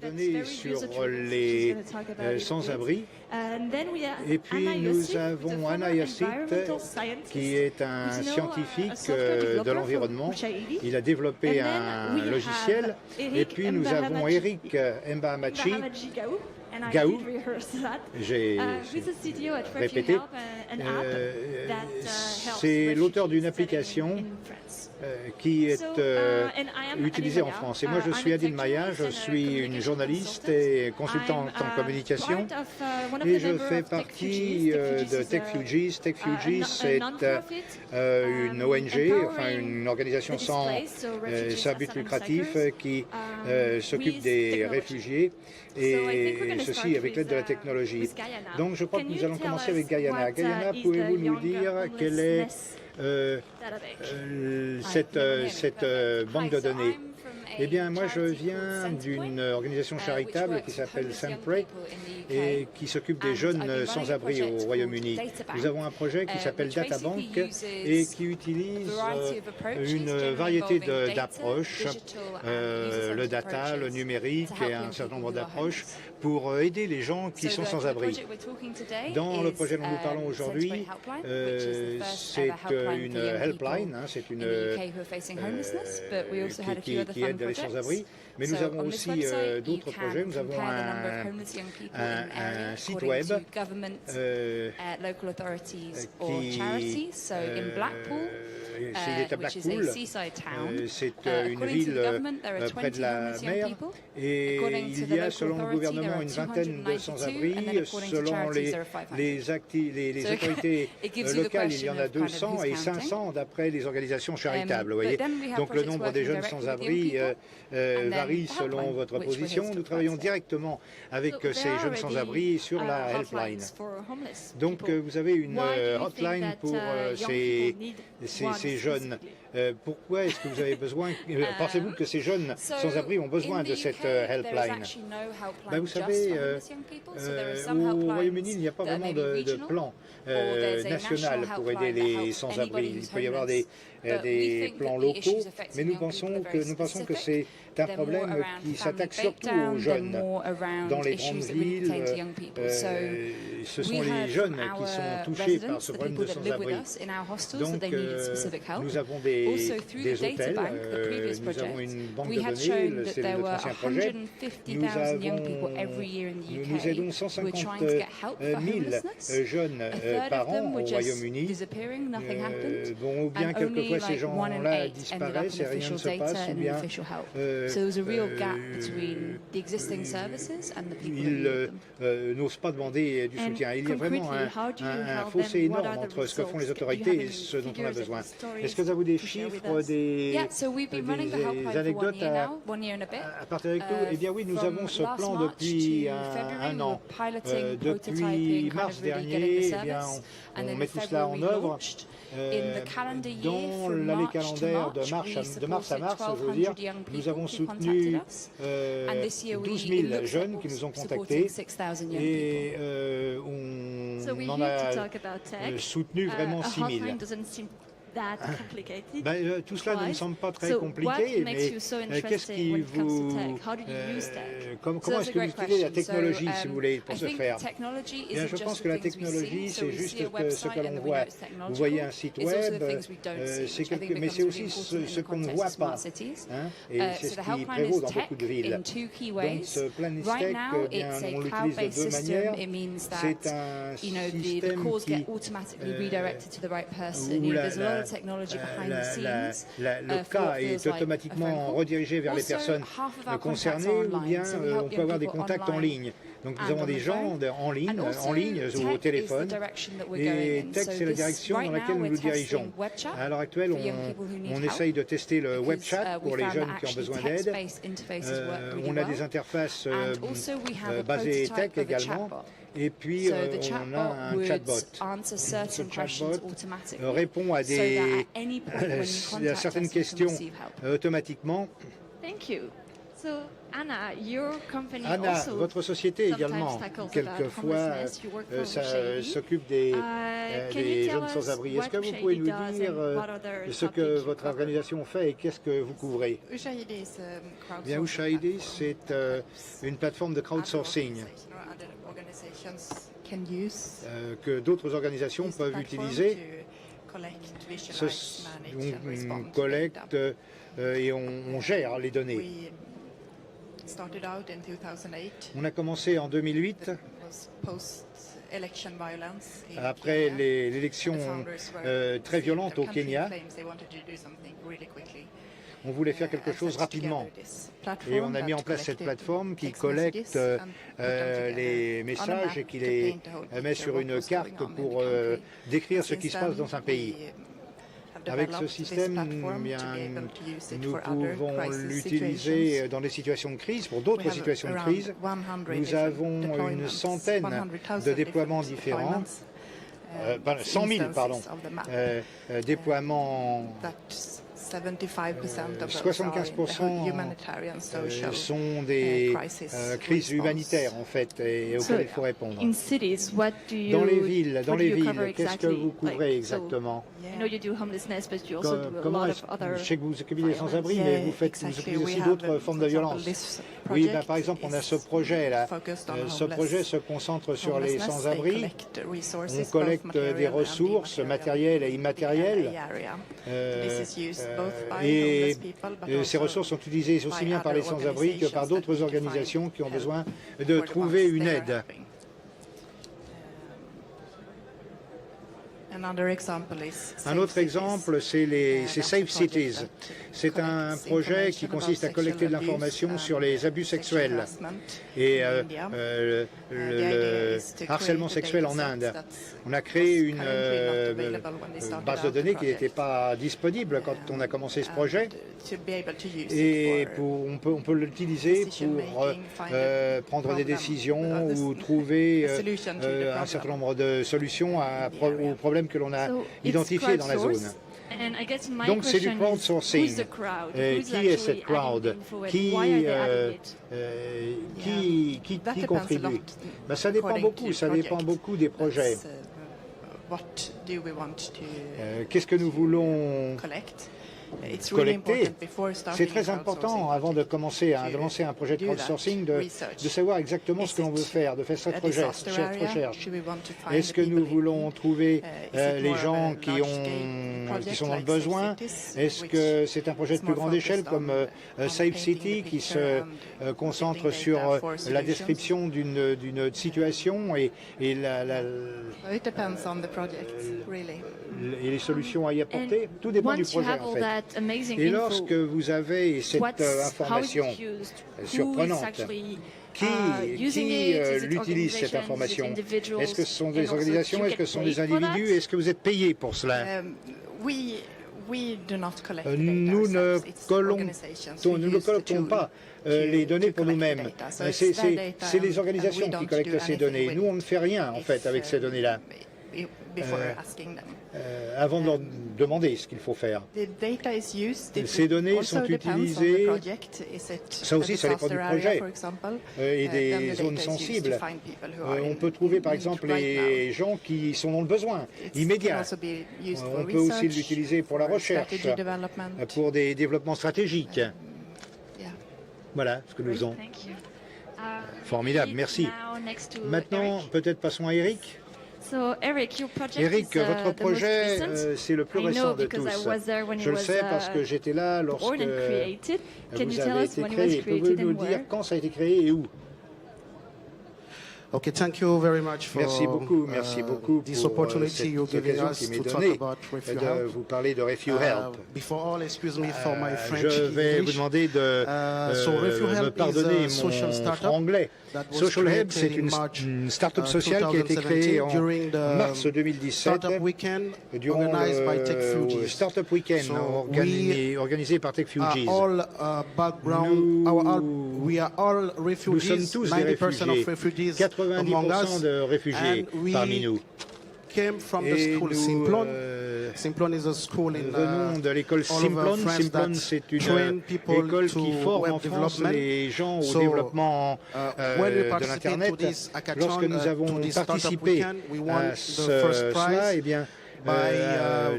donner sur les sans-abri. Et puis nous avons Anna Yassit, qui est un scientifique de l'environnement. Il a développé un logiciel. Et puis nous avons Eric Mbamachi Gaou, j'ai répété, c'est l'auteur d'une application qui est utilisée en France. Et moi, je suis Adil Maya, je suis une journaliste et consultante en communication et je fais partie de TechFugees. TechFugees, c'est une ONG, enfin une organisation sans but lucratif qui s'occupe des réfugiés, et ceci avec l'aide de la technologie. Donc je crois que nous allons commencer avec Guyana. Guyana, pouvez-vous nous dire quelle est cette banque de données? Eh bien, moi, je viens d'une organisation charitable qui s'appelle Sempre et qui s'occupe des jeunes sans-abri au Royaume-Uni. Nous avons un projet qui s'appelle DataBank et qui utilise une variété d'approches, le data, le numérique et un certain nombre d'approches pour aider les gens qui sont sans abri. Dans le projet dont nous parlons aujourd'hui, c'est une helpline, c'est une qui aide les sans-abri, mais nous avons aussi d'autres projets. Nous avons un site web il est à Blackpool, c'est une ville près de la mer, et il y a, selon le gouvernement, une vingtaine de sans-abri. Selon les autorités locales, il y en a 200 et 500 d'après les organisations charitables. Vous voyez. Donc le nombre des jeunes sans-abri varie selon votre position. Nous travaillons directement avec ces jeunes sans-abri sur la helpline. Donc vous avez une hotline pour ces jeunes. Pourquoi est-ce que vous avez besoin, pensez-vous que ces jeunes sans-abri ont besoin de cette helpline? Vous savez, au Royaume-Uni, il n'y a pas vraiment de plan national pour aider les sans-abri. Il peut y avoir des plans locaux, mais nous pensons que c'est un problème qui s'attaque surtout aux jeunes. Dans les grandes villes, ce sont les jeunes qui sont touchés par ce problème de sans-abri. Donc, nous avons des hôtels, nous avons une banque de données, c'est notre ancien projet. Nous aidons 150 000 jeunes par an au Royaume-Uni. Ou bien quelquefois ces gens-là disparaissent et rien ne se passe, ou bien ils n'osent pas demander du soutien. Il y a vraiment un fossé énorme entre ce que font les autorités et ce dont on a besoin. Est-ce que vous avez des chiffres, des anecdotes à partager avec nous? Eh bien oui, nous avons ce plan depuis un an. Depuis mars dernier, on met tout cela en œuvre. Dans l'année calendaire de mars à mars, je veux dire, nous avons soutenu 12 000 jeunes qui nous ont contactés et on en a soutenu vraiment 6 000. Tout cela ne me semble pas très compliqué, mais qu'est-ce qui vous... comment est-ce que vous utilisez la technologie, si vous voulez, pour ce faire? Bien, je pense que la technologie, c'est juste ce que l'on voit. Vous voyez un site web, mais c'est aussi ce qu'on ne voit pas. Et c'est ce qui prévaut dans beaucoup de villes. Donc, ce Planistic, on l'utilise de deux manières. C'est un système le cas est automatiquement redirigé vers les personnes concernées, ou bien on peut avoir des contacts en ligne. Donc nous avons des gens en ligne ou au téléphone, et Tech, c'est la direction dans laquelle nous nous dirigeons. À l'heure actuelle, on essaye de tester le web chat pour les jeunes qui ont besoin d'aide. On a des interfaces basées Tech également. Et puis, on a un chatbot. Ce chatbot répond à certaines questions automatiquement. Anna, votre société également, quelquefois, s'occupe des jeunes sans-abri. Est-ce que vous pouvez nous dire ce que votre organisation fait et qu'est-ce que vous couvrez? Bien, USAID, c'est une plateforme de crowdsourcing que d'autres organisations peuvent utiliser. On collecte et on gère les données. On a commencé en 2008, après l'élection très violente au Kenya. On voulait faire quelque chose rapidement et on a mis en place cette plateforme qui collecte les messages et qui les met sur une carte pour décrire ce qui se passe dans un pays. Avec ce système, nous pouvons l'utiliser dans des situations de crise, pour d'autres situations de crise. Nous avons une centaine de déploiements différents, 100 000, pardon, déploiements. 75% sont des crises humanitaires, en fait, et auxquelles il faut répondre. Dans les villes, qu'est-ce que vous couvrez exactement? Je sais que vous occupez des sans-abri, mais vous occupez aussi d'autres formes de violence. Oui, par exemple, on a ce projet-là. Ce projet se concentre sur les sans-abri. On collecte des ressources matérielles et immatérielles. Et ces ressources sont utilisées aussi bien par les sans-abri que par d'autres organisations qui ont besoin de trouver une aide. Un autre exemple, c'est Safe Cities. C'est un projet qui consiste à collecter de l'information sur les abus sexuels et le harcèlement sexuel en Inde. On a créé une base de données qui n'était pas disponible quand on a commencé ce projet. Et on peut l'utiliser pour prendre des décisions ou trouver un certain nombre de solutions aux problèmes que l'on a identifiés dans la zone. Donc c'est du crowdsourcing. Qui est cette crowd? Qui contribue? Ça dépend beaucoup des projets. Qu'est-ce que nous voulons collecter? C'est très important, avant de commencer à lancer un projet de crowdsourcing, de savoir exactement ce que l'on veut faire, de faire cette recherche. Est-ce que nous voulons trouver les gens qui sont dans le besoin? Est-ce que c'est un projet de plus grande échelle comme Safe City qui se concentre sur la description d'une situation et les solutions à y apporter? Tout dépend du projet, en fait. Et lorsque vous avez cette information surprenante, qui l'utilise, cette information? Est-ce que ce sont des organisations? Est-ce que ce sont des individus? Est-ce que vous êtes payé pour cela? Nous ne collectons pas les données pour nous-mêmes. C'est les organisations qui collectent ces données. Nous, on ne fait rien, en fait, avec ces données-là. Avant de leur demander ce qu'il faut faire. Ces données sont utilisées, ça aussi, ça dépend du projet, et des zones sensibles. On peut trouver, par exemple, les gens qui sont dans le besoin immédiat. On peut aussi l'utiliser pour la recherche, pour des développements stratégiques. Voilà ce que nous faisons. Formidable, merci. Maintenant, peut-être passons à Eric. Eric, votre projet, c'est le plus récent de tous. Je le sais parce que j'étais là lorsque vous avez été créé. Pouvez-vous nous dire quand ça a été créé et où? Okay, thank you very much for merci beaucoup pour this opportunity you giving us to talk about de vous parler de RefuHelp. Before all, excuse me for my French. Je vais vous demander de me pardonner mon anglais. Social Help, c'est une start-up sociale qui a été créée en mars 2017 durant le Startup Weekend organisé par TechFugees. Nous sommes tous des réfugiés, 90% de réfugiés parmi nous. Et nous Simplon is a school in, nous venons de l'école Simplon. Simplon, c'est une école qui forme en France les gens au développement de l'Internet. Lorsque nous avons participé à cela, eh bien,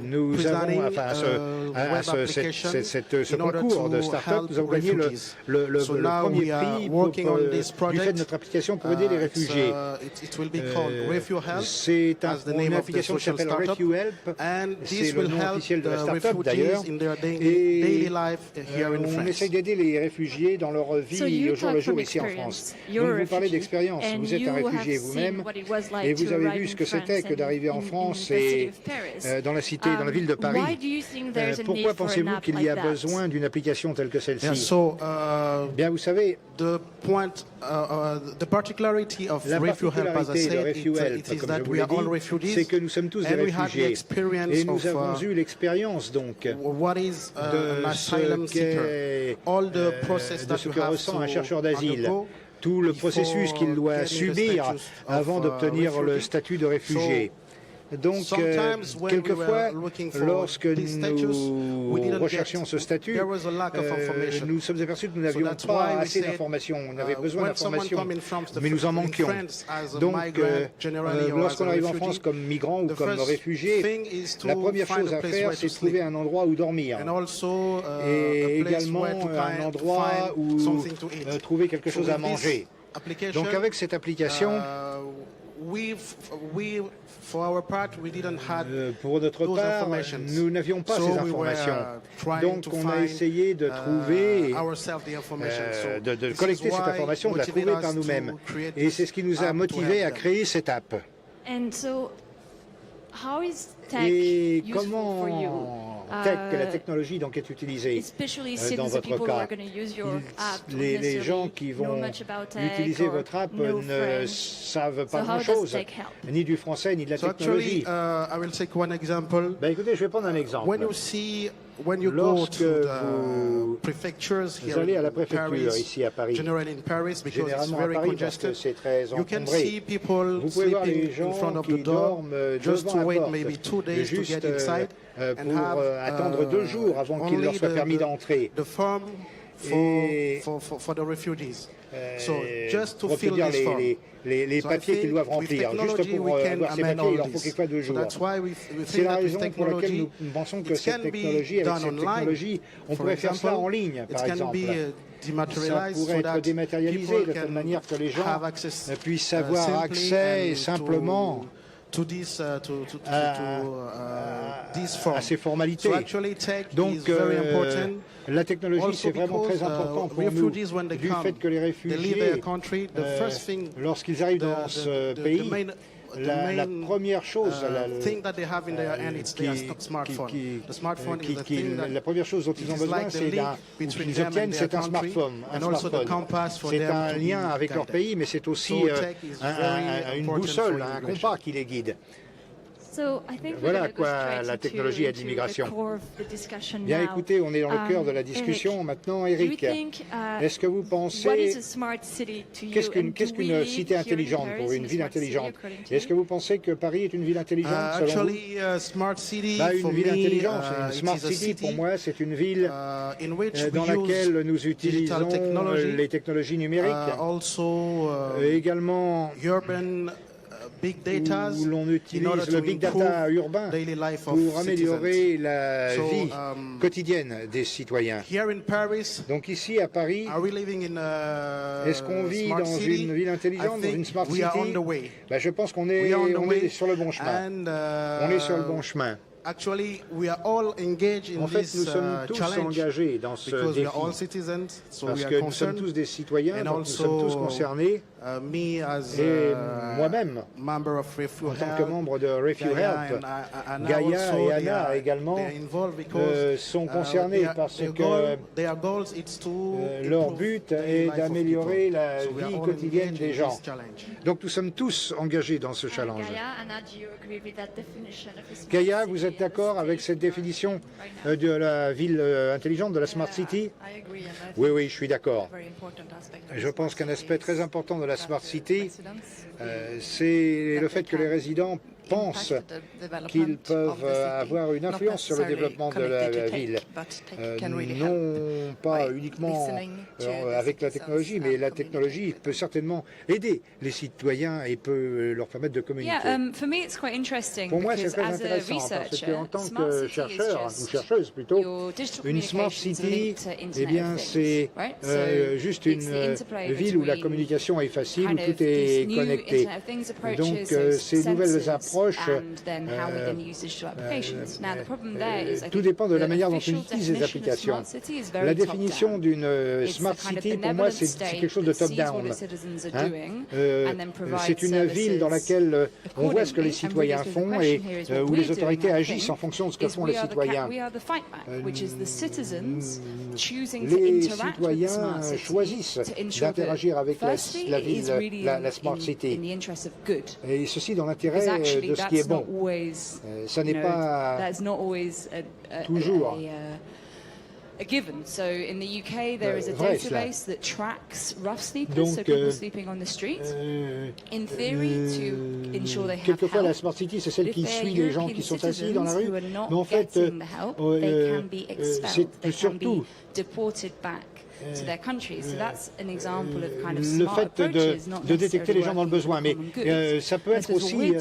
nous avons, enfin, ce concours de start-up, nous avons gagné le premier prix du fait de notre application pour aider les réfugiés. C'est une application qui s'appelle RefuHelp, c'est le nom officiel de la start-up d'ailleurs, et on essaye d'aider les réfugiés dans leur vie au jour le jour ici en France. Donc vous parlez d'expérience, vous êtes un réfugié vous-même, et vous avez vu ce que c'était que d'arriver en France et dans la cité, dans la ville de Paris. Pourquoi pensez-vous qu'il y a besoin d'une application telle que celle-ci? Bien, vous savez, the particularity of RefuHelp, as I said, it is that we are all refugees, c'est que nous sommes tous des réfugiés. Et nous avons eu l'expérience donc de ce que ressent un chercheur d'asile. Tout le processus qu'il doit subir avant d'obtenir le statut de réfugié. Donc, quelquefois, lorsque nous recherchions ce statut, nous sommes aperçus que nous n'avions pas assez d'informations. On avait besoin d'informations, mais nous en manquions. Donc, lorsqu'on arrive en France comme migrant ou comme réfugié, la première chose à faire, c'est trouver un endroit où dormir. Et également un endroit où trouver quelque chose à manger. Donc, avec cette application, pour notre part, nous n'avions pas ces informations. Donc, on a essayé de trouver, de collecter cette information, de la trouver par nous-mêmes. Et c'est ce qui nous a motivés à créer cette app. Et comment la technologie donc est utilisée dans votre cas? Les gens qui vont utiliser votre app ne savent pas grand-chose, ni du français, ni de la technologie. Ben, écoutez, je vais prendre un exemple. Lorsque vous allez à la préfecture ici à Paris, généralement à Paris parce que c'est très encombré, vous pouvez voir les gens qui dorment devant la porte, juste pour attendre 2 jours avant qu'il leur soit permis d'entrer. Pour obtenir les papiers qu'ils doivent remplir. Juste pour avoir ces papiers, il leur faut quelquefois 2 jours. C'est la raison pour laquelle nous pensons que cette technologie, avec cette technologie, on pourrait faire cela en ligne, par exemple. Ça pourrait être dématérialisé de telle manière que les gens puissent avoir accès simplement à ces formalités. Donc, la technologie, c'est vraiment très important pour nous, du fait que les réfugiés, lorsqu'ils arrivent dans ce pays, la première chose, la première chose dont ils ont besoin, c'est qu'ils obtiennent, c'est un smartphone. C'est un lien avec leur pays, mais c'est aussi une boussole, un compas qui les guide. Voilà à quoi la technologie aide l'immigration. Bien écoutez, on est dans le cœur de la discussion. Maintenant, Eric, est-ce que vous pensez, qu'est-ce qu'une cité intelligente pour une ville intelligente? Est-ce que vous pensez que Paris est une ville intelligente selon vous? Une ville intelligente, une smart city, pour moi, c'est une ville dans laquelle nous utilisons les technologies numériques, également où l'on utilise le big data urbain pour améliorer la vie quotidienne des citoyens. Donc ici à Paris, est-ce qu'on vit dans une ville intelligente, dans une smart city? Ben, je pense qu'on est sur le bon chemin. On est sur le bon chemin. En fait, nous sommes tous engagés dans ce défi, parce que nous sommes tous des citoyens, donc nous sommes tous concernés. Et moi-même, en tant que membre de RefuHelp, Gaïa et Anna également sont concernés parce que leur but est d'améliorer la vie quotidienne des gens. Donc nous sommes tous engagés dans ce challenge. Gaïa, vous êtes d'accord avec cette définition de la ville intelligente, de la Smart City? Oui, je suis d'accord. Je pense qu'un aspect très important de la Smart City, c'est le fait que les résidents pensent qu'ils peuvent avoir une influence sur le développement de la ville. Non pas uniquement avec la technologie, mais la technologie peut certainement aider les citoyens et peut leur permettre de communiquer. Pour moi, c'est très intéressant parce qu'en tant que chercheur, ou chercheuse plutôt, une smart city, eh bien, c'est juste une ville où la communication est facile, où tout est connecté. Donc, ces nouvelles approches, tout dépend de la manière dont on utilise les applications. La définition d'une smart city, pour moi, c'est quelque chose de top-down. C'est une ville dans laquelle on voit ce que les citoyens font et où les autorités agissent en fonction de ce que font les citoyens. Les citoyens choisissent d'interagir avec la ville, la smart city. Et ceci dans l'intérêt de ce qui est bon. Ça n'est pas toujours a given. So in the UK, there is a database that tracks rough sleepers, donc, so people sleeping on the street. In theory, to ensure they have quelquefois, help. la smart city, c'est celle qui suit les gens qui sont assis dans la rue. Mais en fait, c'est surtout to their country. So that's an example of kind of le smart fait approaches, not de détecter les gens dans le besoin. Mais ça peut être aussi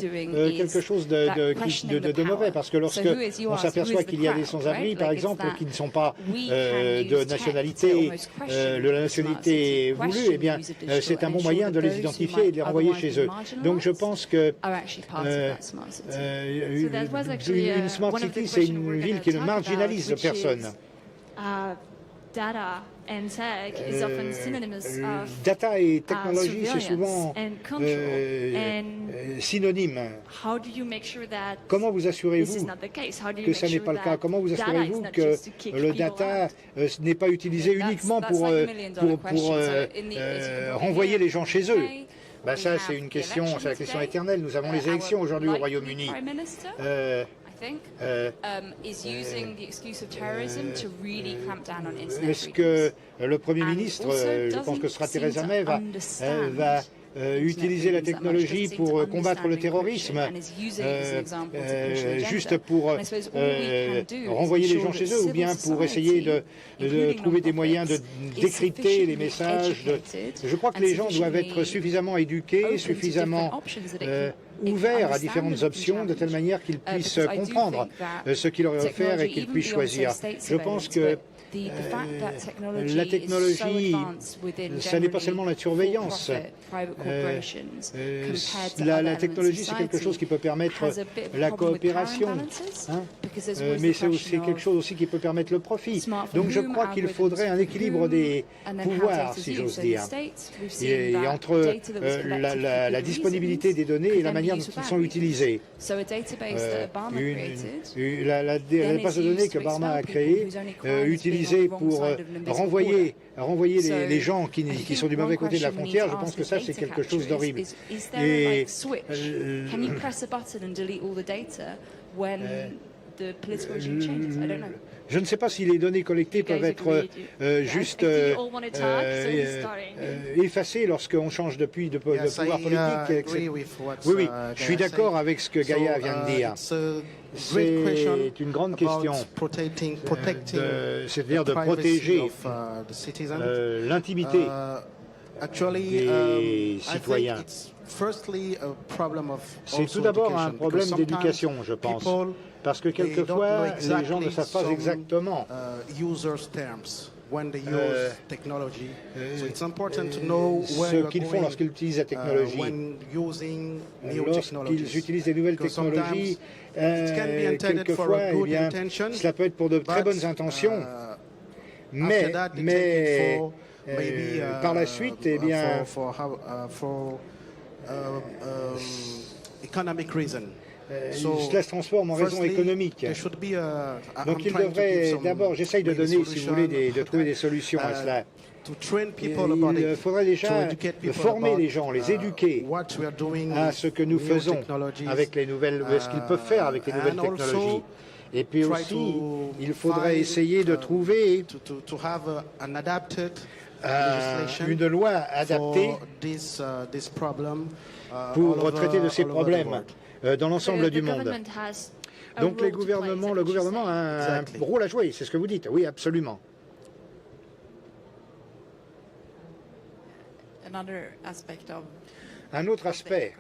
quelque chose de mauvais, parce que lorsque on s'aperçoit qu'il y a des sans-abri, par exemple, qui ne sont pas de nationalité, la nationalité voulue, eh bien, c'est un bon moyen de les identifier et de les renvoyer chez eux. Donc je pense que une smart city, c'est une ville qui ne marginalise personne. Data and tech is often synonymous of data et technologie, c'est souvent synonyme. Comment vous assurez-vous que ce n'est pas le cas? Comment vous assurez-vous que le data n'est pas utilisé uniquement pour renvoyer les gens chez eux? Ben ça, c'est une question, c'est la question éternelle. Nous avons les élections aujourd'hui au Royaume-Uni. Est-ce que le Premier ministre, je pense que ce sera Theresa May, va utiliser la technologie pour combattre le terrorisme, juste pour renvoyer les gens chez eux, ou bien pour essayer de trouver des moyens de décrypter les messages. Je crois que les gens doivent être suffisamment éduqués, suffisamment ouverts à différentes options, de telle manière qu'ils puissent comprendre ce qui leur est offert et qu'ils puissent choisir. Je pense que la technologie, ça n'est pas seulement la surveillance. La technologie, c'est quelque chose qui peut permettre la coopération, mais c'est aussi quelque chose aussi qui peut permettre le profit. Donc je crois qu'il faudrait un équilibre des pouvoirs, si j'ose dire, et entre la disponibilité des données et la manière dont ils sont utilisés. La base de données que Barma a créée, utilisée pour renvoyer les gens qui sont du mauvais côté de la frontière, je pense que ça, c'est quelque chose d'horrible. Et je ne sais pas si les données collectées peuvent être juste effacées lorsqu'on change de pouvoir politique. Oui, je suis d'accord avec ce que Gaïa vient de dire. C'est une grande question, c'est-à-dire de protéger l'intimité des citoyens. C'est tout d'abord un problème d'éducation, je pense, parce que quelquefois, les gens ne savent pas exactement ce qu'ils font lorsqu'ils utilisent la technologie. Lorsqu'ils utilisent des nouvelles technologies, quelquefois, eh bien, cela peut être pour de très bonnes intentions, mais par la suite, eh bien, cela se transforme en raison économique. Donc il devrait d'abord, j'essaye de donner, si vous voulez, de trouver des solutions à cela. Il faudrait déjà former les gens, les éduquer à ce que nous faisons avec les nouvelles, ce qu'ils peuvent faire avec les nouvelles technologies. Et puis aussi, il faudrait essayer de trouver une loi adaptée pour traiter de ces problèmes dans l'ensemble du monde. Donc le gouvernement a un rôle à jouer, c'est ce que vous dites. Oui, absolument. Un autre aspect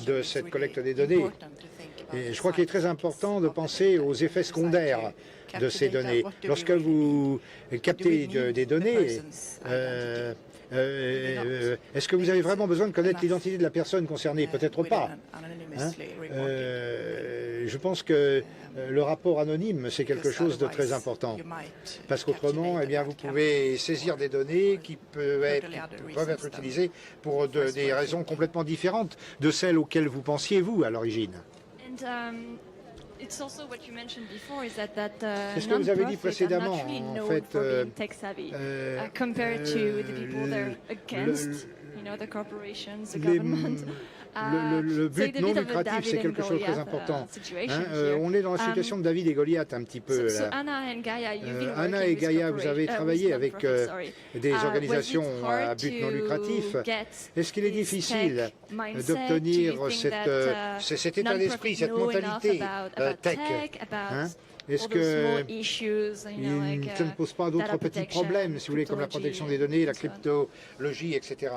de cette collecte des données, et je crois qu'il est très important de penser aux effets secondaires de ces données. Lorsque vous captez des données, est-ce que vous avez vraiment besoin de connaître l'identité de la personne concernée? Peut-être pas. Je pense que le rapport anonyme, c'est quelque chose de très important. Parce qu'autrement, eh bien, vous pouvez saisir des données qui peuvent être utilisées pour des raisons complètement différentes de celles auxquelles vous pensiez, vous, à l'origine. C'est ce que vous avez dit précédemment, en fait, compared to the people they're against, the corporations, the government. Le but non lucratif, c'est quelque chose de très important. On est dans la situation de David et Goliath un petit peu. Là. Anna et Gaia, vous avez travaillé avec des organisations à but non lucratif. Est-ce qu'il est difficile d'obtenir cet état d'esprit, cette mentalité tech? Est-ce que ça ne pose pas d'autres petits problèmes, si vous voulez, comme la protection des données, la cryptologie, etc.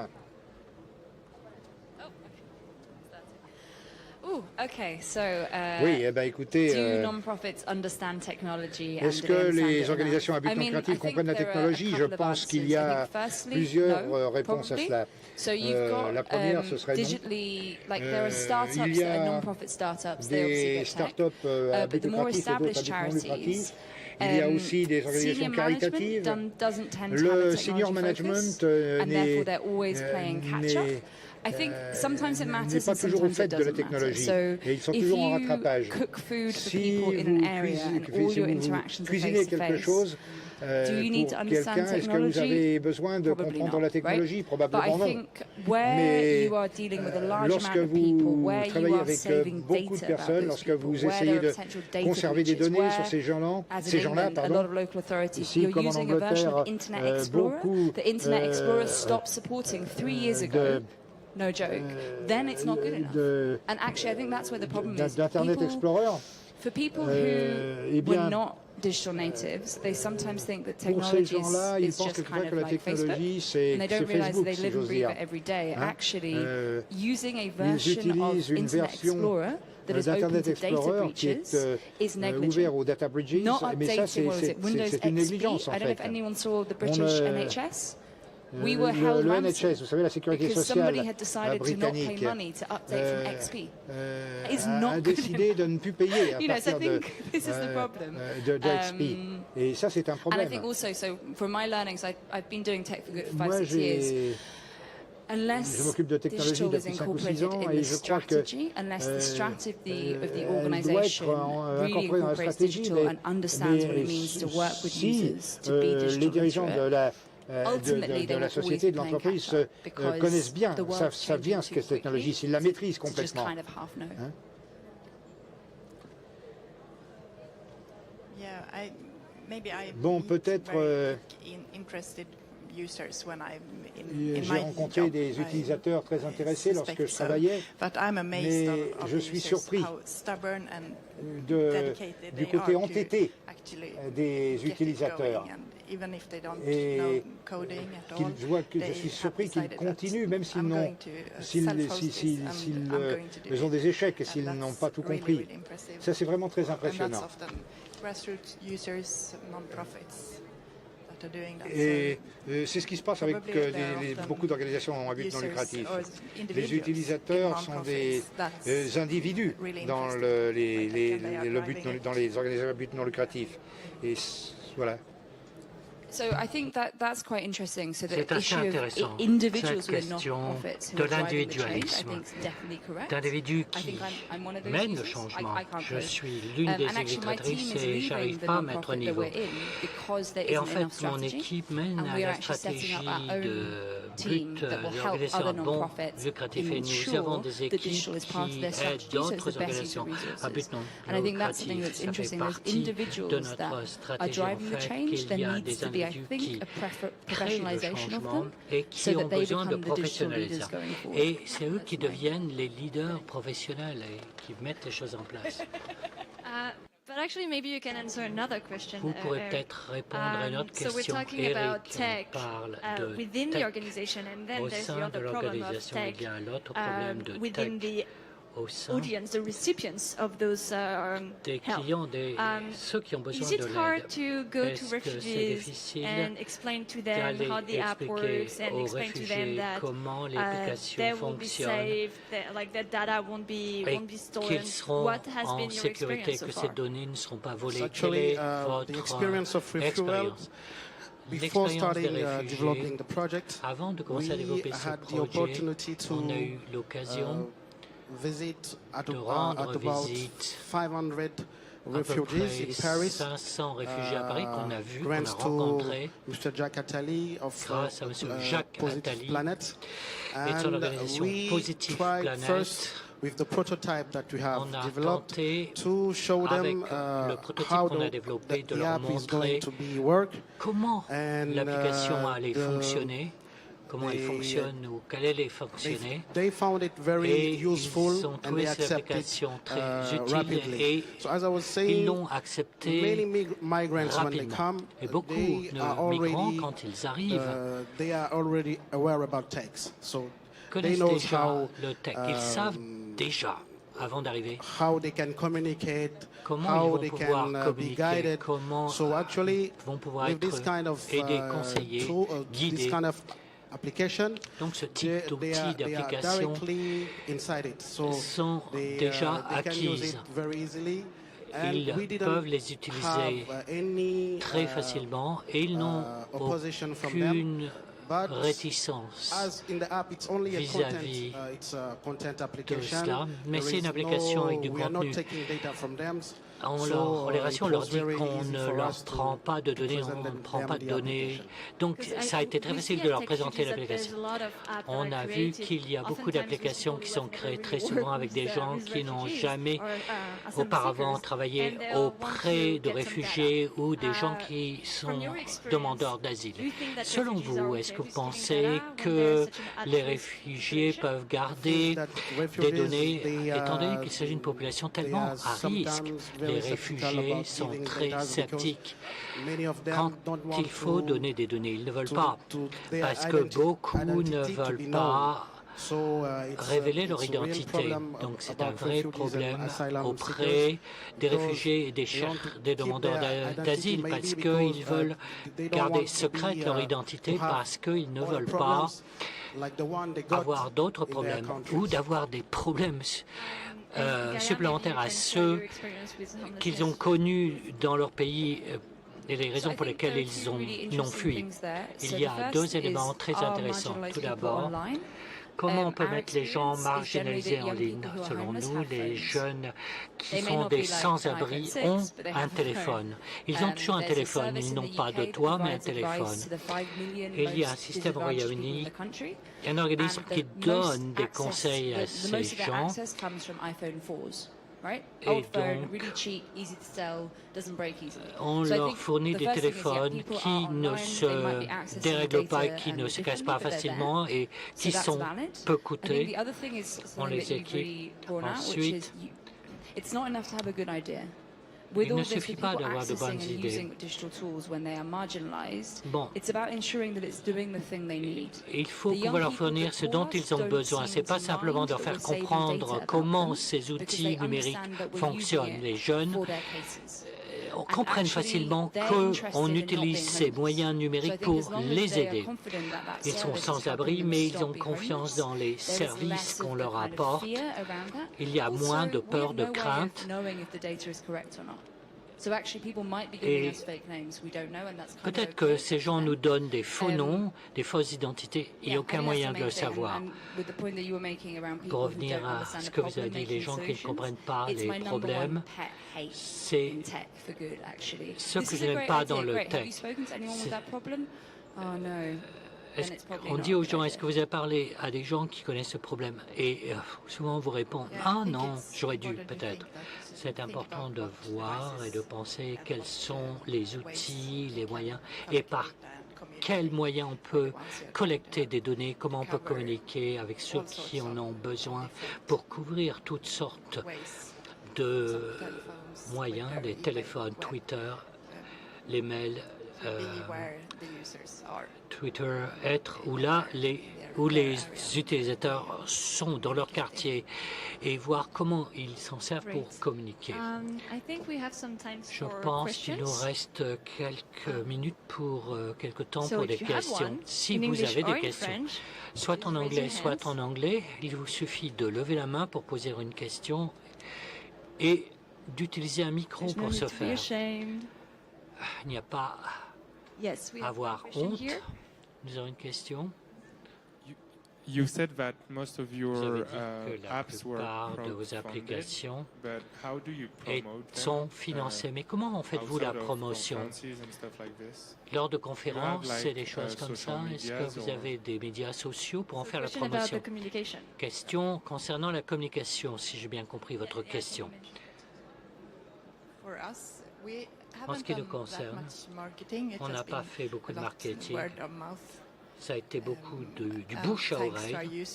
Oui, eh ben, écoutez, est-ce que les organisations à but non lucratif comprennent la technologie? Je pense qu'il y a plusieurs réponses à cela. La première, ce serait non. Il y a des startups à but lucratif et d'autres à but non lucratif. Il y a aussi des organisations caritatives. Le senior management n'est pas toujours au fait de la technologie et ils sont toujours en rattrapage. Si vous cuisinez quelque chose pour quelqu'un, est-ce que vous avez besoin de comprendre la technologie? Probablement non. Mais lorsque vous travaillez avec beaucoup de personnes, lorsque vous essayez de conserver des données sur ces gens-là, ici comme en Angleterre, beaucoup no joke, then it's not good enough. And actually, I think that's where the problem is. D'Internet Explorer. For people who were not digital natives, they sometimes think that technology is just kind of like Facebook, and they don't realize that they live and breathe it every day. Actually, using a version of Internet Explorer that is open to data breaches is negligent. Not updating, what is it, Windows XP? I don't know if anyone saw the British NHS. We were held ransom because somebody had decided to not pay money to update from XP. It's not good enough. So I think this is the problem. Et ça, c'est un problème. And I think also, so from my learnings, I've been doing tech for good 5-6 years. Unless digital is incorporated in the strategy, unless the strategy of the organization really incorporates digital and understands what it means to work with users, to be digital literate, de la société, de l'entreprise connaissent bien, savent bien ce qu'est cette technologie, s'ils la maîtrisent complètement. Bon, peut-être j'ai rencontré des utilisateurs très intéressés lorsque je travaillais, mais je suis surpris du côté entêté des utilisateurs. Et je suis surpris qu'ils continuent, même s'ils ont des échecs et s'ils n'ont pas tout compris. Ça, c'est vraiment très impressionnant. Et c'est ce qui se passe avec beaucoup d'organisations à but non lucratif. Les utilisateurs sont des individus dans les organisations à but non lucratif. Et voilà. So I think that's quite interesting. So the issue of individuals with non-profits who are driving the change, I think, is definitely correct. D'individus qui mènent le changement. Je suis l'une des illustratrices et je n'arrive pas à mettre au niveau. Et en fait, mon équipe mène à la stratégie de l'organisation à but lucratif et nous avons des équipes qui aident d'autres organisations à but non lucratif. Ça fait partie de notre stratégie en fait qu'il y a des individus individus qui créent le changement et qui ont besoin de professionnalisation. Et c'est eux qui deviennent les leaders professionnels et qui mettent les choses en place. But actually, maybe you can answer another question. Vous pourrez peut-être répondre à une autre question. Eric parle de tech. Au sein de l'organisation, il y a l'autre problème de tech. Au sein des clients, ceux qui ont besoin de l'aide. Est-ce que c'est difficile d'aller expliquer aux réfugiés comment l'application fonctionne et qu'ils seront en sécurité, que ces données ne seront pas volées? Quelle est votre expérience? Before starting developing the project, avant de commencer à développer ce projet, on a eu l'occasion de rendre visite 500 refugees in Paris. 500 réfugiés à Paris qu'on a vus, qu'on a rencontrés grâce à M. Jacques Attali et de son organisation Positive Planet. With the prototype that we have on a developed tenté, to show them le prototype qu'on a développé, de leur montrer comment l'application allait fonctionner, comment elle fonctionne ou qu'elle allait fonctionner. They found it very et useful ils ont and trouvé they cette accepted application très utile rapidly. et So as I was saying, ils l'ont accepté many migrants when they rapidement. come, Et beaucoup they de are migrants, already quand ils arrivent, they are already aware about techs. So they connaissent know déjà how le tech. Ils savent déjà, avant d'arriver, how they can communicate, comment how ils they vont pouvoir can be communiquer, guided. comment So actually, vont pouvoir with this être kind of aidés, conseillés, this guidés. kind of application, Donc ce type d'outils they are d'application directly inside it. So sont they, déjà they can use acquises. it very easily. And Ils we didn't peuvent les utiliser have any très facilement et ils n'ont opposition from them. aucune But réticence as in the app, it's only a vis-à-vis it's a content de application. cela, mais There c'est is une application avec du we are not contenu. taking data from them. En So, relation, on it leur was dit very qu'on easy ne for leur us to prend pas de données, present on ne them prend pas de the données. application. Donc ça a été très facile de leur présenter l'application. On a vu qu'il y a beaucoup d'applications qui sont créées très souvent avec des gens qui n'ont jamais auparavant travaillé auprès de réfugiés ou des gens qui sont demandeurs d'asile. Selon vous, est-ce que vous pensez que les réfugiés peuvent garder des données, étant donné qu'il s'agit d'une population tellement à risque? Les réfugiés sont très sceptiques quand il faut donner des données. Ils ne veulent pas, parce que beaucoup ne veulent pas révéler leur identité. Donc c'est un vrai problème auprès des réfugiés et des demandeurs d'asile, parce qu'ils veulent garder secrète leur identité, parce qu'ils ne veulent pas avoir d'autres problèmes ou d'avoir des problèmes supplémentaires à ceux qu'ils ont connus dans leur pays et les raisons pour lesquelles ils ont fui. Il y a deux éléments très intéressants. Tout d'abord, comment on peut mettre les gens marginalisés en ligne? Selon nous, les jeunes qui sont des sans-abri ont un téléphone. Ils ont toujours un téléphone. Ils n'ont pas de toit, mais un téléphone. Il y a un système au Royaume-Uni, un organisme qui donne des conseils à ces gens. Et donc, on leur fournit des téléphones qui ne se dérèglent pas, qui ne se cassent pas facilement et qui sont peu coûteux. On les équipe ensuite. Il ne suffit pas d'avoir de bonnes idées. Bon, il faut pouvoir leur fournir ce dont ils ont besoin. Ce n'est pas simplement de leur faire comprendre comment ces outils numériques fonctionnent. Les jeunes comprennent facilement qu'on utilise ces moyens numériques pour les aider. Ils sont sans abri, mais ils ont confiance dans les services qu'on leur apporte. Il y a moins de peur, de crainte. Et peut-être que ces gens nous donnent des faux noms, des fausses identités, il n'y a aucun moyen de le savoir. Pour revenir à ce que vous avez dit, les gens qui ne comprennent pas les problèmes, c'est ce que je n'aime pas dans le tech. On dit aux gens, est-ce que vous avez parlé à des gens qui connaissent ce problème? Et souvent on vous répond, ah non, j'aurais dû peut-être. C'est important de voir et de penser quels sont les outils, les moyens, et par quels moyens on peut collecter des données, comment on peut communiquer avec ceux qui en ont besoin pour couvrir toutes sortes de moyens, des téléphones, Twitter, les mails, Twitter, être où les utilisateurs sont dans leur quartier et voir comment ils s'en servent pour communiquer. Je pense qu'il nous reste quelques minutes pour quelques temps pour des questions. Si vous avez des questions, soit en anglais, soit en anglais, il vous suffit de lever la main pour poser une question et d'utiliser un micro pour ce faire. Il n'y a pas à avoir honte. Nous avons une question. You said that most of your Vous avez dit que la plupart de vos applications sont financées. Mais comment en faites-vous la promotion? Lors de conférences et des choses comme ça, est-ce que vous avez des médias sociaux pour en faire la promotion? Question concernant la communication, si j'ai bien compris votre question. En ce qui nous concerne, on n'a pas fait beaucoup de marketing. Ça a été beaucoup du bouche à oreille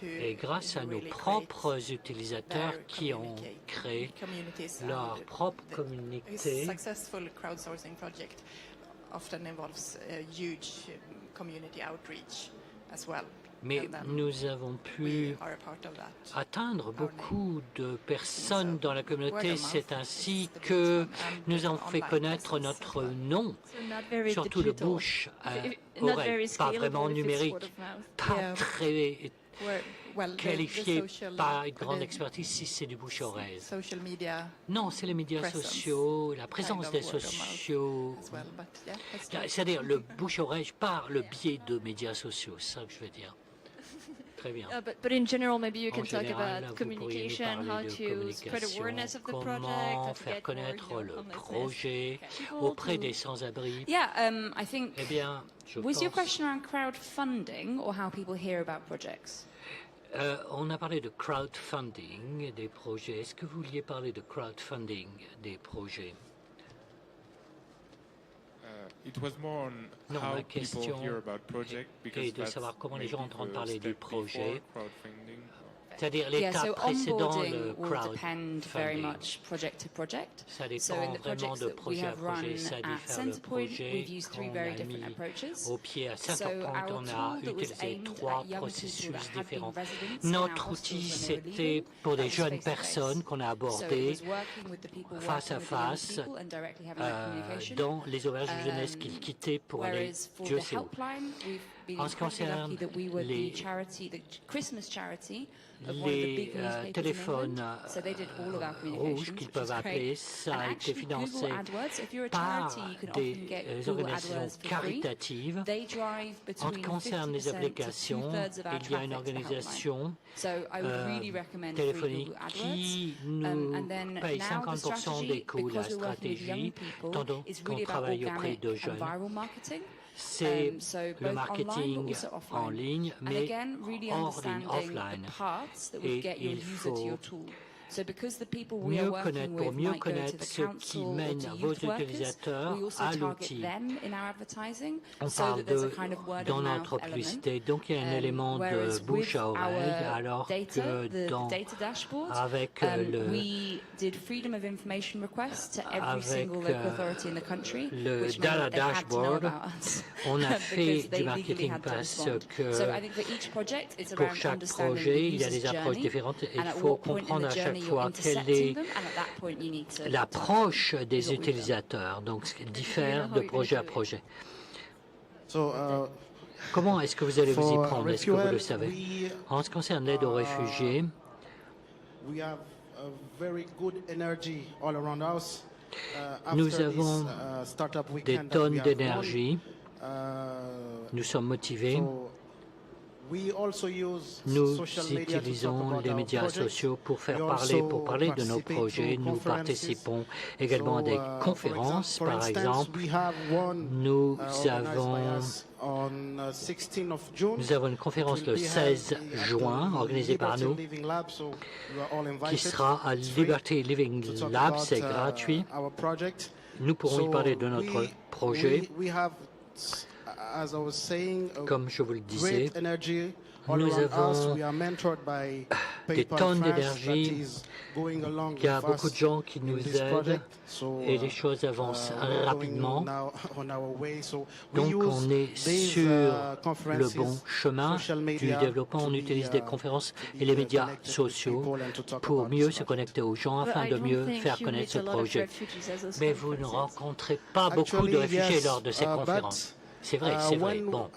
et grâce à nos propres utilisateurs qui ont créé leur propre communauté. Mais nous avons pu atteindre beaucoup de personnes dans la communauté. C'est ainsi que nous avons fait connaître notre nom, surtout le bouche à oreille, pas vraiment numérique, pas très qualifié, pas une grande expertise si c'est du bouche à oreille. Non, c'est les médias sociaux, la présence des sociaux, c'est-à-dire le bouche à oreille par le biais de médias sociaux, c'est ça que je veux dire. Très bien. But in general, maybe you can talk about communication, how to spread awareness of the project, comment faire connaître le projet auprès des sans-abri. Yeah, I think. Eh bien, je was pense, your question around crowdfunding or how people hear about projects? On a parlé de crowdfunding des projets. Est-ce que vous vouliez parler de crowdfunding des projets? Non, la question est de savoir comment les gens entendent parler du projet, c'est-à-dire l'étape précédant le crowdfunding. Ça dépend vraiment de projet à projet, ça diffère le projet qu'on a mis au pied. À Saint-Point, on a utilisé 3 processus différents. Notre outil, c'était pour des jeunes personnes qu'on a abordées face à face dans les auberges de jeunesse qu'ils quittaient pour aller Dieu sait où. En ce qui concerne les téléphones rouges qu'ils peuvent appeler, ça a été financé par des organisations caritatives. En ce qui concerne les applications, il y a une organisation téléphonique qui nous paye 50% des coûts de la stratégie, tandis qu'on travaille auprès de jeunes. C'est le marketing en ligne, mais hors ligne, offline. Et il faut mieux connaître, pour mieux connaître ce qui mène vos utilisateurs à l'outil. On parle dans notre publicité, donc il y a un élément de bouche à oreille, alors que avec le Data Dashboard, on a fait du marketing parce que pour chaque projet, il y a des approches différentes et il faut comprendre à chaque fois quelle est l'approche des utilisateurs, donc ce qui diffère de projet à projet. Comment est-ce que vous allez vous y prendre? Est-ce que vous le savez? En ce qui concerne l'aide aux réfugiés, nous avons des tonnes d'énergie. Nous sommes motivés. Nous utilisons les médias sociaux pour parler de nos projets. Nous participons également à des conférences, par exemple. Nous avons une conférence le 16 juin organisée par nous qui sera à Liberty Living Lab, c'est gratuit. Nous pourrons y parler de notre projet. Comme je vous le disais, nous avons des tonnes d'énergie, il y a beaucoup de gens qui nous aident et les choses avancent rapidement. Donc on est sur le bon chemin du développement. On utilise des conférences et les médias sociaux pour mieux se connecter aux gens afin de mieux faire connaître ce projet. Mais vous ne rencontrez pas beaucoup de réfugiés lors de ces conférences. C'est vrai, bon.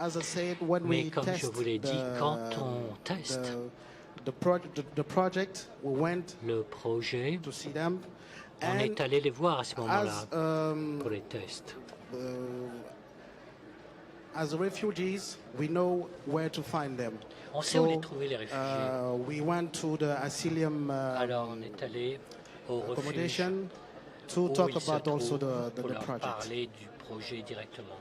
Mais comme je vous l'ai dit, quand on teste le projet, on est allé les voir à ce moment-là pour les tests. On sait où les trouver, les réfugiés. Alors on est allé au refuge où ils se trouvent pour leur parler du projet directement.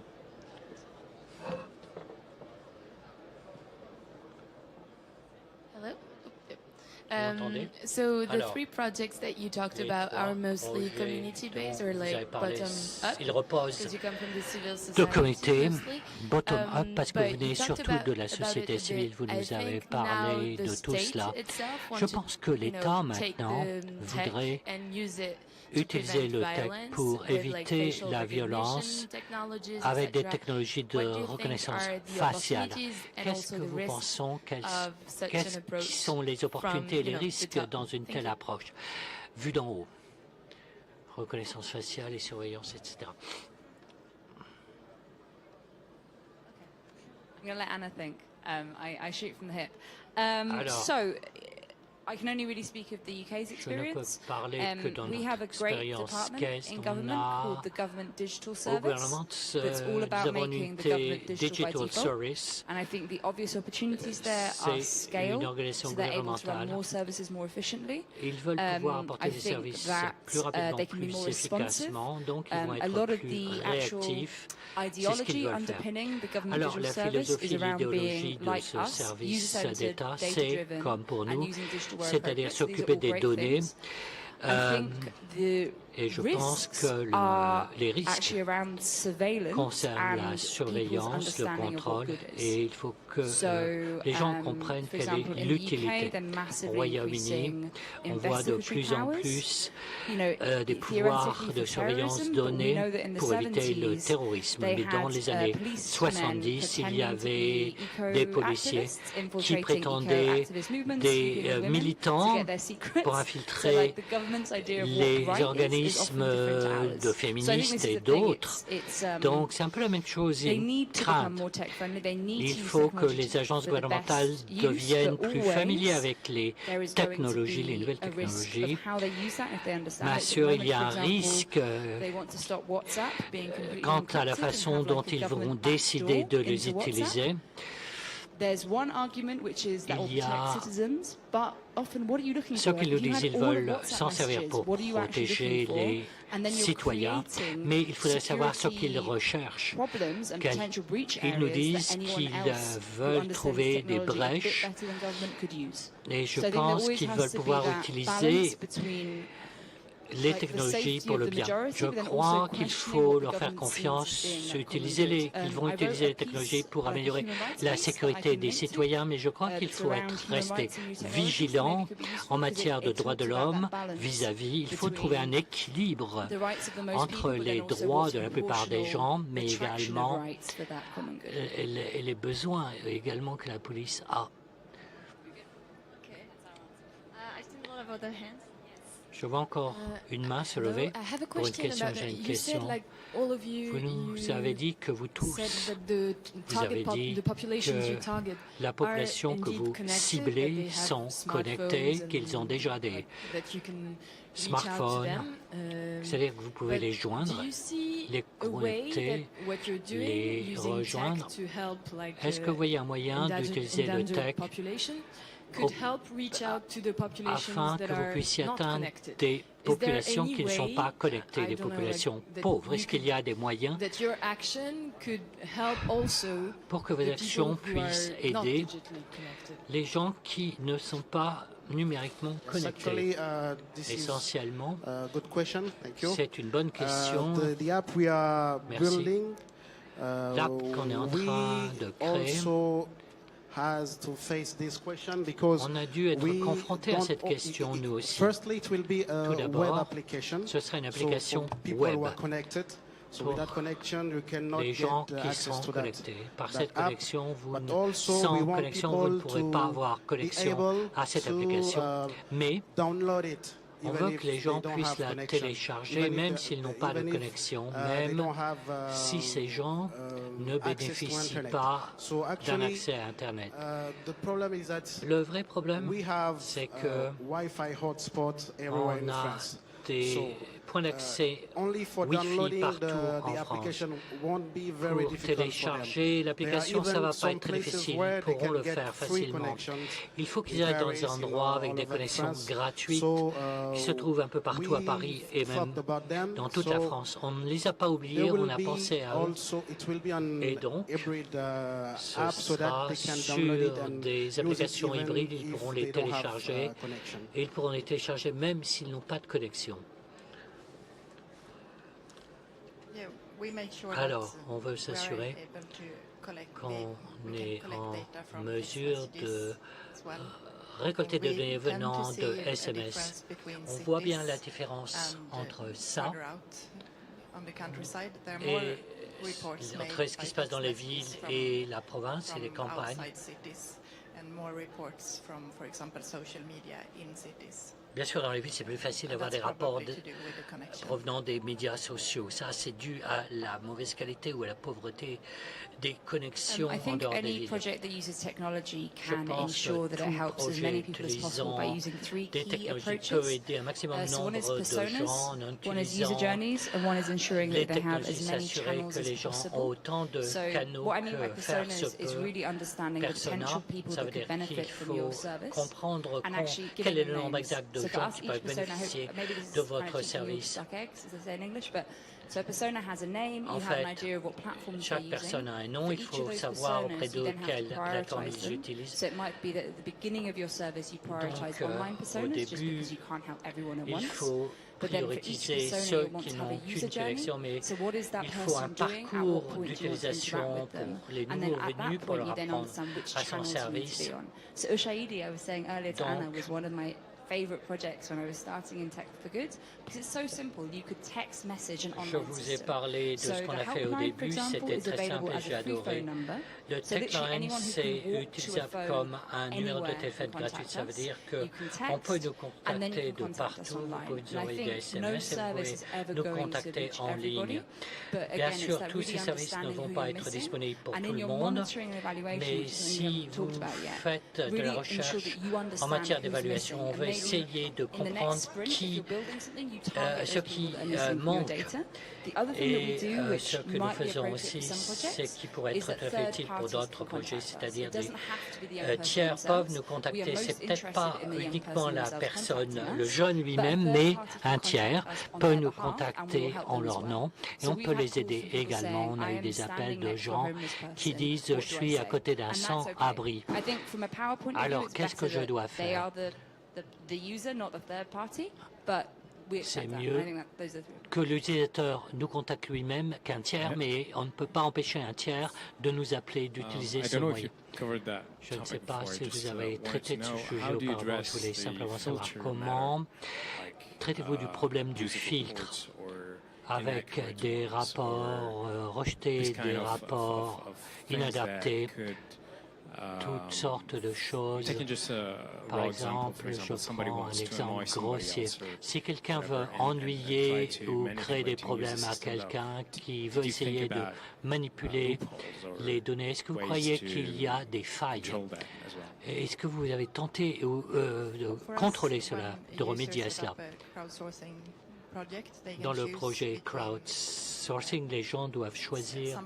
So the three projects that you talked about are mostly community-based or like bottom-up? Ils reposent de communauté bottom-up parce que vous venez surtout de la société civile. Vous nous avez parlé de tout cela. Je pense que l'État maintenant voudrait utiliser le tech pour éviter la violence avec des technologies de reconnaissance faciale. Qu'est-ce que vous pensez, qui sont les opportunités et les risques dans une telle approche, vue d'en haut? Reconnaissance faciale et surveillance, etc. I'm going to let Anna think. I shoot from the hip. So, I can only really speak of the UK's experience. We have a great department in government called the Government Digital Service that's all about making the government digital by default. And I think the obvious opportunities there are scale, so they're able to run more services more efficiently. I think that they can be more responsive. A lot of the actual ideology underpinning the government digital service is around being like us, user-centered, data-driven, and using digital c'est-à-dire s'occuper des données. Et je pense que les risques concernent la surveillance, le contrôle, et il faut que les gens comprennent quelle est l'utilité. Au Royaume-Uni, on voit de plus en plus des pouvoirs de surveillance donnés pour éviter le terrorisme. Mais dans les années 70, il y avait des policiers qui prétendaient des militants pour infiltrer les organismes de féministes et d'autres. Donc c'est un peu la même chose, une crainte. Il faut que les agences gouvernementales deviennent plus familières avec les technologies, les nouvelles technologies. Bien sûr, il y a un risque quant à la façon dont ils vont décider de les utiliser. Il y a ceux qui nous disent qu'ils veulent s'en servir pour protéger les citoyens, mais il faudrait savoir ce qu'ils recherchent. Ils nous disent qu'ils veulent trouver des brèches et je pense qu'ils veulent pouvoir utiliser les technologies pour le bien. Je crois qu'il faut leur faire confiance, qu'ils vont utiliser les technologies pour améliorer la sécurité des citoyens, mais je crois qu'il faut rester vigilant en matière de droits de l'homme vis-à-vis. Il faut trouver un équilibre entre les droits de la plupart des gens, mais également et les besoins également que la police a. Je vois encore une main se lever pour une question. J'ai une question. Vous nous avez dit que vous tous, vous avez dit que la population que vous ciblez sont connectés, qu'ils ont déjà des smartphones, c'est-à-dire que vous pouvez les joindre, les connecter, les rejoindre. Est-ce que vous voyez un moyen d'utiliser le tech afin que vous puissiez atteindre des populations qui ne sont pas connectées, des populations pauvres? Est-ce qu'il y a des moyens pour que vos actions puissent aider les gens qui ne sont pas numériquement connectés? Essentiellement, c'est une bonne question. Merci. L'app qu'on est en train de créer, on a dû être confronté à cette question, nous aussi. Tout d'abord, ce sera une application web pour les gens qui sont connectés. Par cette connexion, sans connexion, vous ne pourrez pas avoir connexion à cette application. Mais on veut que les gens puissent la télécharger, même s'ils n'ont pas de connexion, même si ces gens ne bénéficient pas d'un accès à Internet. Le vrai problème, c'est que on a des points d'accès Wi-Fi partout en France. Pour télécharger l'application, ça ne va pas être très difficile. Ils pourront le faire facilement. Il faut qu'ils aillent dans des endroits avec des connexions gratuites qui se trouvent un peu partout à Paris et même dans toute la France. On ne les a pas oubliés, on a pensé à eux. Et donc, ce sera sur des applications hybrides, ils pourront les télécharger et ils pourront les télécharger même s'ils n'ont pas de connexion. Alors, on veut s'assurer qu'on est en mesure de récolter des données venant de SMS. On voit bien la différence entre ça et entre ce qui se passe dans les villes et la province et les campagnes. Bien sûr, dans les villes, c'est plus facile d'avoir des rapports provenant des médias sociaux. Ça, c'est dû à la mauvaise qualité ou à la pauvreté des connexions en dehors des villes. Je pense que tout projet utilisant des technologies peut aider un maximum de nombre de gens en utilisant les technologies, s'assurer que les gens ont autant de canaux que faire se peut. Persona, ça veut dire qu'il faut comprendre quel est le nombre exact de gens qui peuvent bénéficier de votre service. En fait, chaque personne a un nom, il faut savoir auprès de quelle plateforme ils utilisent. Donc, au début, il faut prioriser ceux qui n'ont qu'une connexion, mais il faut un parcours d'utilisation pour les nouveaux venus pour leur apprendre à son service. Donc, favorite projects when I was starting in Tech for Good because it's so simple. You could text message an online system. Je vous ai parlé de ce qu'on a fait au début, c'était très simple et j'ai adoré. Le TechLine, c'est utilisable comme un numéro de téléphone gratuit. Ça veut dire qu'on peut nous contacter de partout, vous pouvez nous envoyer des SMS et vous pouvez nous contacter en ligne. Bien sûr, tous ces services ne vont pas être disponibles pour tout le monde, mais si vous faites de la recherche en matière d'évaluation, on veut essayer de comprendre ce qui manque. Et ce que nous faisons aussi, c'est qui pourrait être tout à fait utile pour d'autres projets, c'est-à-dire des tiers peuvent nous contacter. C'est peut-être pas uniquement la personne, le jeune lui-même, mais un tiers peut nous contacter en leur nom et on peut les aider également. On a eu des appels de gens qui disent « je suis à côté d'un sans-abri ». Alors, qu'est-ce que je dois faire? C'est mieux que l'utilisateur nous contacte lui-même qu'un tiers, mais on ne peut pas empêcher un tiers de nous appeler, d'utiliser ce moyen. Je ne sais pas si vous avez traité de ce sujet auparavant. Je voulais simplement savoir comment traitez-vous du problème du filtre avec des rapports rejetés, des rapports inadaptés toutes sortes de choses. Par exemple, je prends un exemple grossier. Si quelqu'un veut ennuyer ou créer des problèmes à quelqu'un qui veut essayer de manipuler les données, est-ce que vous croyez qu'il y a des failles? Est-ce que vous avez tenté de contrôler cela, de remédier à cela? Dans le projet crowdsourcing, les gens doivent choisir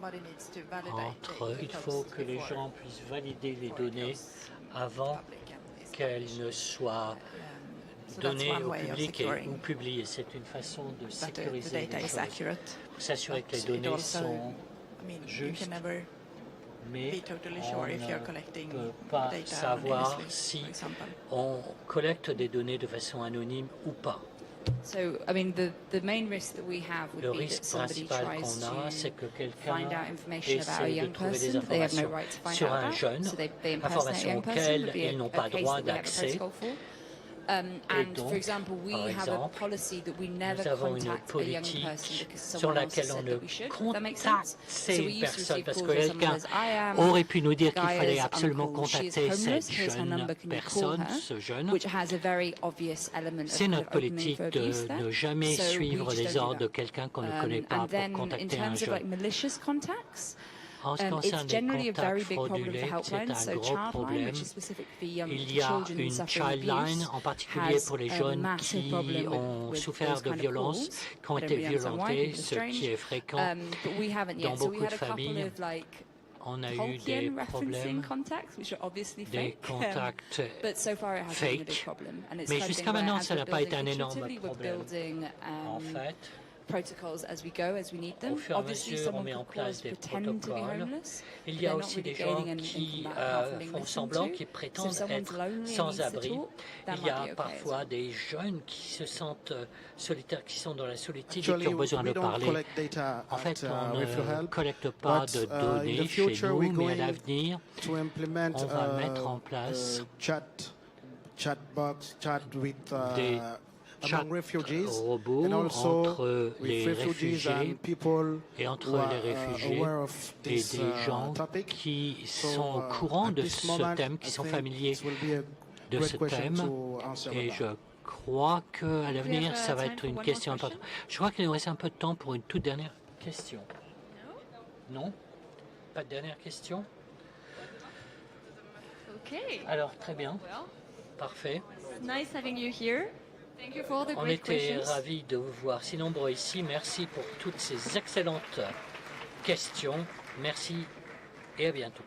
entre... Il faut que les gens puissent valider les données avant qu'elles ne soient données au public ou publiées. C'est une façon de sécuriser les choses, pour s'assurer que les données sont justes. Mais on ne peut pas savoir si on collecte des données de façon anonyme ou pas. So, I mean, the main risk that we have would Le be that risque somebody principal tries qu'on a, c'est que quelqu'un find out information about a essaie de young trouver des person that they have no informations right to find sur out un about, jeune, so they impersonate a informations young person, auxquelles would be ils n'ont a pas case droit that we have a d'accès. protocol for. And donc, for example, we par have a exemple, policy that we never nous avons une contact a young politique person because sur someone else laquelle has on said ne that we should. That makes contacte sense. ces So we used to personnes receive parce que calls where someone quelqu'un says, I am aurait pu nous dire qu'il fallait Gaia's absolument uncle, she is contacter homeless, cette here's her jeune number, can you call personne, her? ce jeune. Which has a very obvious element C'est of notre opening politique for de abuse there. ne jamais So we suivre just les don't do ordres de that. quelqu'un qu'on ne connaît pas And then pour in contacter un terms of jeune. like malicious contacts, En ce qui it's concerne les generally a very contacts big problem fraudulés, for c'est helplines. un So gros Childline, problème. which is specific for young Il y a children une suffering Childline, abuse, en particulier has pour les a jeunes massive qui problem ont with souffert those de kind of violences, calls. qui ont I don't été really understand why, violentés, it's ce strange. qui est fréquent But we haven't dans yet. So we beaucoup had de a couple familles. of like On a eu des Tolkien referencing problèmes, contacts, which are obviously des fake. contacts But so far it hasn't been a big fake. problem. And it's Mais kind of jusqu'à thing where maintenant, as ça we're n'a pas été un building énorme iteratively, we're problème. building En fait, protocols as we go, as we need them. au fur et à Obviously, mesure, on someone met en could call place us des pretend to be protocoles. homeless. Il but y a they're not aussi really des gens gaining anything qui from that apart from being font listened semblant, to. qui So if prétendent someone's être lonely and needs to sans-abri. talk, that Il y might a be okay as parfois well. des jeunes qui se sentent solitaires, qui sont dans la solitude et Actually, qui ont besoin de we don't parler. collect data En fait, at on RefuHelp, ne collecte pas but, de in données the chez future, nous, we're mais à going l'avenir, to implement on va mettre en place chatbox, chat with des chat among refugees, robots and also entre les with refugees réfugiés and people et entre who are les réfugiés aware of et this des gens topic. qui So, sont au courant at de this ce moment, thème, qui I sont think familiers it will be a de great ce question thème. to answer Et about je that. crois qu'à l'avenir, ça va time être for une one question more question? importante. Je crois qu'il nous reste un peu de temps pour une toute dernière question. Non? Pas de dernière question? Okay. Alors, très bien. Well, Parfait. it's nice having you here. Thank you for all the On great était questions. ravis de vous voir si nombreux ici. Merci pour toutes ces excellentes questions. Merci et à bientôt.